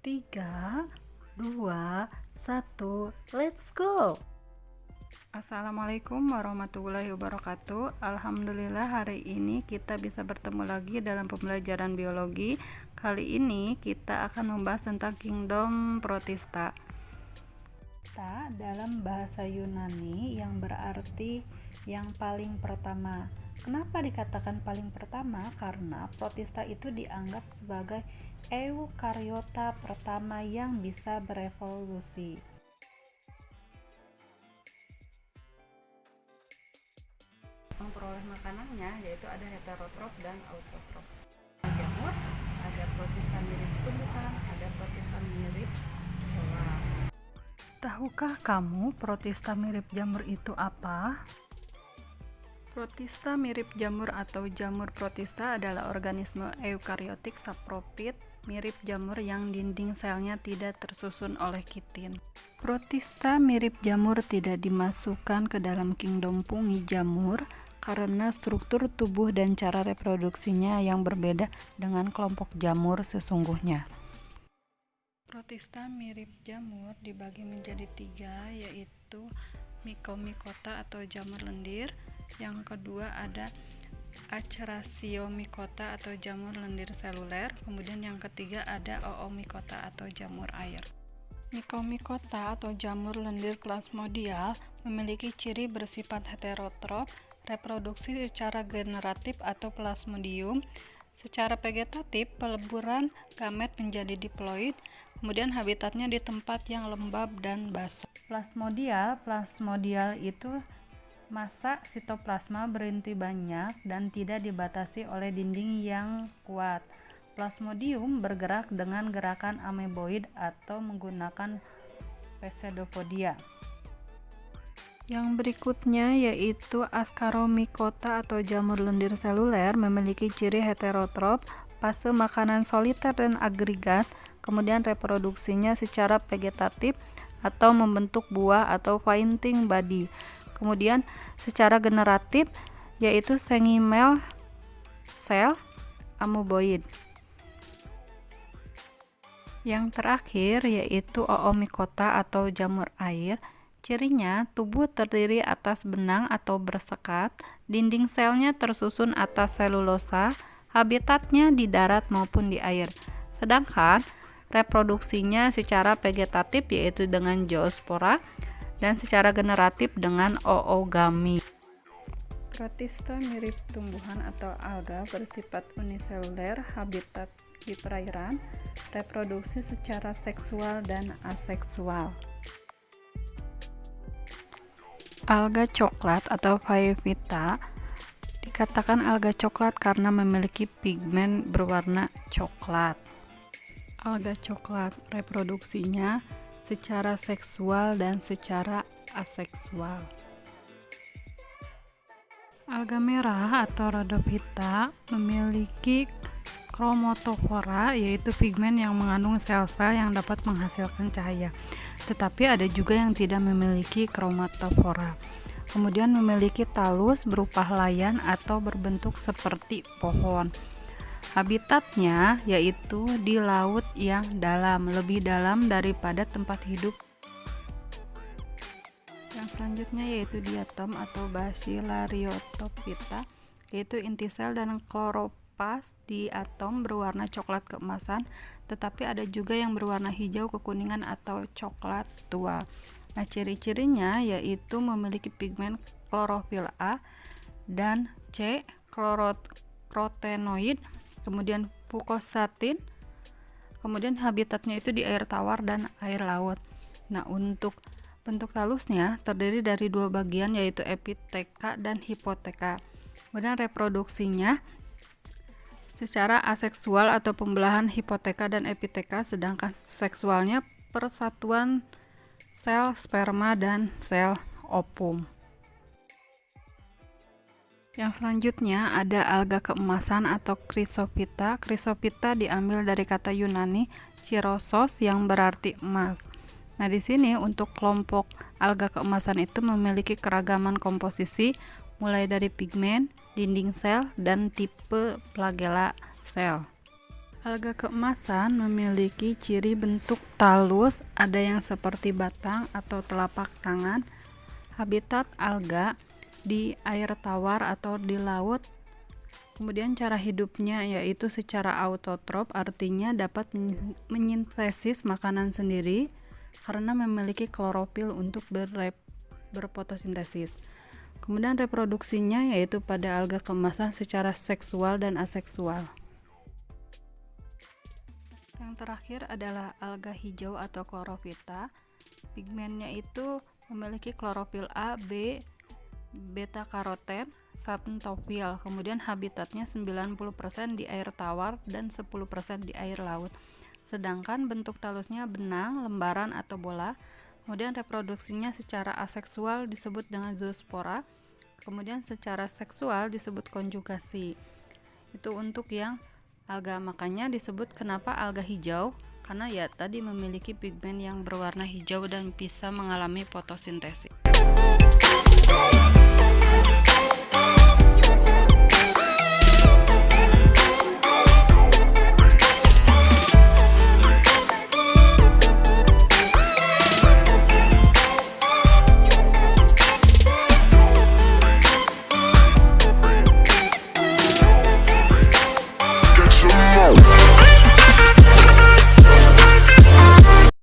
3, 2, 1, let's go! Assalamualaikum warahmatullahi wabarakatuh. Alhamdulillah hari ini kita bisa bertemu lagi dalam pembelajaran biologi. Kali ini kita akan membahas tentang Kingdom Protista. Dalam bahasa Yunani yang berarti yang paling pertama. Kenapa dikatakan paling pertama? Karena protista itu dianggap sebagai eukariota pertama yang bisa berevolusi. Memperoleh makanannya yaitu ada heterotrof dan autotrof. Jamur, ada protista mirip tumbuhan, ada protista mirip hewan. Tahukah kamu protista mirip jamur itu apa? Protista mirip jamur atau jamur protista adalah organisme eukariotik saprofit mirip jamur yang dinding selnya tidak tersusun oleh kitin. Protista mirip jamur tidak dimasukkan ke dalam kingdom fungi jamur karena struktur tubuh dan cara reproduksinya yang berbeda dengan kelompok jamur sesungguhnya. Protista mirip jamur dibagi menjadi 3, yaitu Mycomycota atau jamur lendir. Yang kedua ada Acerasiomycota atau jamur lendir seluler. Kemudian yang ketiga ada Oomycota atau jamur air. Mycomycota atau jamur lendir plasmodial memiliki ciri bersifat heterotrof, reproduksi secara generatif atau plasmodium. Secara vegetatif, peleburan gamet menjadi diploid, kemudian habitatnya di tempat yang lembab dan basah. Plasmodial itu massa sitoplasma berinti banyak dan tidak dibatasi oleh dinding yang kuat. Plasmodium bergerak dengan gerakan ameboid atau menggunakan pseudopodia. Yang berikutnya yaitu Ascaromycota atau jamur lendir seluler memiliki ciri heterotrof, fase makanan soliter dan agregat, kemudian reproduksinya secara vegetatif atau membentuk buah atau fainting body. Kemudian secara generatif yaitu sengimel sel amoeboid. Yang terakhir yaitu Oomycota atau jamur air. Cirinya tubuh terdiri atas benang atau bersekat, dinding selnya tersusun atas selulosa, habitatnya di darat maupun di air. Sedangkan reproduksinya secara vegetatif yaitu dengan zoospora dan secara generatif dengan oogami. Protista mirip tumbuhan atau alga bersifat uniseluler, habitat di perairan, reproduksi secara seksual dan aseksual. Alga coklat atau Phaeophyta dikatakan alga coklat karena memiliki pigmen berwarna coklat. Alga coklat reproduksinya secara seksual dan secara aseksual. Alga merah atau Rhodophyta memiliki chromatophora, yaitu pigmen yang mengandung sel-sel yang dapat menghasilkan cahaya. Tetapi ada juga yang tidak memiliki chromatophora. Kemudian memiliki talus berupa helaian atau berbentuk seperti pohon. Habitatnya yaitu di laut yang dalam, lebih dalam daripada tempat hidup. Yang selanjutnya yaitu diatom atau Bacillariotophyta, yaitu inti sel dan kloroplast di atom berwarna coklat keemasan, tetapi ada juga yang berwarna hijau kekuningan atau coklat tua. Nah, ciri-cirinya yaitu memiliki pigmen klorofil A dan C, chlorotenoid, kemudian fukosatin, kemudian habitatnya itu di air tawar dan air laut. Nah, untuk bentuk talusnya terdiri dari 2 bagian yaitu epiteka dan hipoteka. Kemudian reproduksinya secara aseksual atau pembelahan hipoteka dan epiteka, sedangkan seksualnya persatuan sel sperma dan sel ovum. Yang selanjutnya ada alga keemasan atau Chrysophyta. Chrysophyta diambil dari kata Yunani chirosos yang berarti emas. Nah, di sini untuk kelompok alga keemasan itu memiliki keragaman komposisi mulai dari pigmen, dinding sel, dan tipe flagella sel. Alga keemasan memiliki ciri bentuk talus, ada yang seperti batang atau telapak tangan. Habitat alga di air tawar atau di laut. Kemudian cara hidupnya yaitu secara autotrof, artinya dapat menyintesis makanan sendiri karena memiliki klorofil untuk berfotosintesis. Kemudian reproduksinya yaitu pada alga keemasan secara seksual dan aseksual. Yang terakhir adalah alga hijau atau chlorophyta. Pigmennya itu memiliki klorofil A, B, beta karoten, xanthofil. Kemudian habitatnya 90% di air tawar dan 10% di air laut. Sedangkan bentuk talusnya benang, lembaran atau bola. Kemudian reproduksinya secara aseksual disebut dengan zoospora. Kemudian secara seksual disebut konjugasi. Itu untuk yang alga, makanya disebut kenapa alga hijau, karena ya tadi memiliki pigmen yang berwarna hijau dan bisa mengalami fotosintesis.